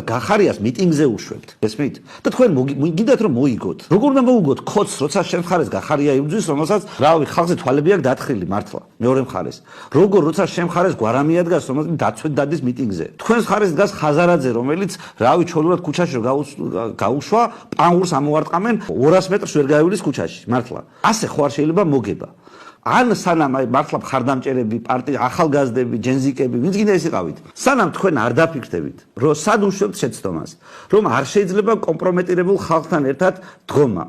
გახარიას მიტინგზე უშვებთ. ესმით? და თქვენ გინდათ რომ მოიგოთ. როგორ უნდა მოუგოთ ქოც, როცა შენ მხარეს გახარია იბრძვის, რომელსაც რავი ხალხზე თვალები აქვს დათხრილი მართლა, მეორე მხარეს. როგორ როცა შენ მხარეს გვარამია დგას, რომელსაც დაცვეთ დადის მიტინგზე. თქვენს მხარეს დგას ხაზარაძე, რომელიც რავი ჩოლურად ქუჩაში რომ გაუშვა, პანგურს ამოვარტყამენ 200 მეტრს ვერ გაივლის ქუჩაში, მართლა. ასე ხო არ შეიძლება მოგება. ან სანამ აი მართლა მხარდამჭერები, პარტია, ახალგაზრდები, ჯენზიკები, ვინც გინდა ის იყავით. სანამ თქვენ არ დაფიქრდებით, რომ სად უშვებთ შეცდომას, რომ არ შეიძლება კომპრომეტირებულ ხალხთან ერთად დგომა.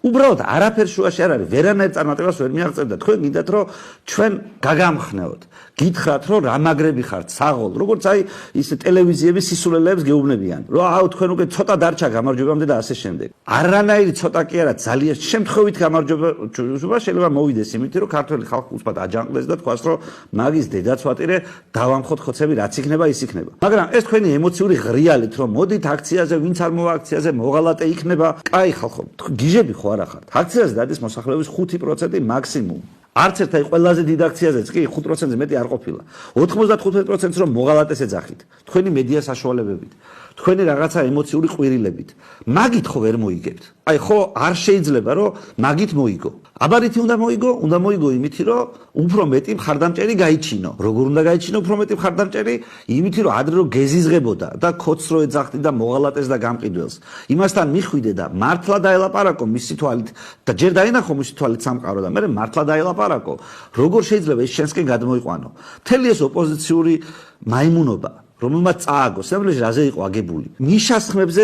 უბრალოდ არაფერ შუაში არ არის, ვერანაირ წარმატებას ვერ მიაღწევთ და თქვენ გინდათ რომ ჩვენ გაგამხნევოთ. გითხრათ რომ რა მაგრები ხართ, საღოლ, როგორც აი ის ტელევიზიების სისულელეებს გეუბნებიან. რომ აუ თქვენ უკვე ცოტა დარჩა გამარჯვებამდე და ასე შემდეგ. არანაირი ცოტა კი არა, ძალიან შემთხვევით გამარჯვება შეიძლება მოვიდეს იმით, რომ ქართველი ხალხი უცბად აჯანყდეს და თქვას რომ მაგის დედაცვატირე დავამხოთ ხოცები, რაც იქნება, ის იქნება. მაგრამ ეს თქვენი ემოციური ღრიალით, რომ მოდით აქციაზე, ვინც არ მოვა აქციაზე, მოღალატე იქნება. კაი ხალხო, გიჟები ხო არ ახართ. აქციაზე დადის მოსახლეობის 5% მაქსიმუმ. არც ერთ აი ყველაზე დიდ აქციაზეც კი 5%-ზე მეტი არ ყოფილა. 95%-ს რომ მოღალატეს ეძახით. თქვენი მედია საშუალებებით, თქვენი რაღაცა ემოციური ყვირილებით. მაგით ხო ვერ მოიგებთ. აი ხო არ შეიძლება რომ მაგით მოიგო. აბარითი უნდა მოიგო იმითი რომ უფრო მეტი მხარდამჭერი გაიჩინო. როგორ უნდა გაიჩინო უფრო მეტი მხარდამჭერი? იმითი რომ ადრე რომ გეზიზღებოდა და ქოც რო ეძახდი და მოღალატეს და გამყიდველს. იმასთან მიხვიდე და მართლა დაელაპარაკო მისი თვალით და ჯერ დაინახო მისი თვალით სამყარო და მე მართლა დაელაპარაკო. როგორ შეიძლება ის შენსკენ გადმოიყვანო? მთელი ეს ოპოზიციური მაიმუნობა რომელმაც წააგო, სამდრეში რაზე იყო აგებული? ნიშასხმებზე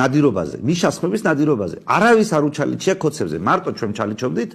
ნადირობაზე, ნიშასხმების ნადირობაზე. არავის არ უჩალიჩია ქოცებზე, მარტო ჩვენ ჩალიჩობდით.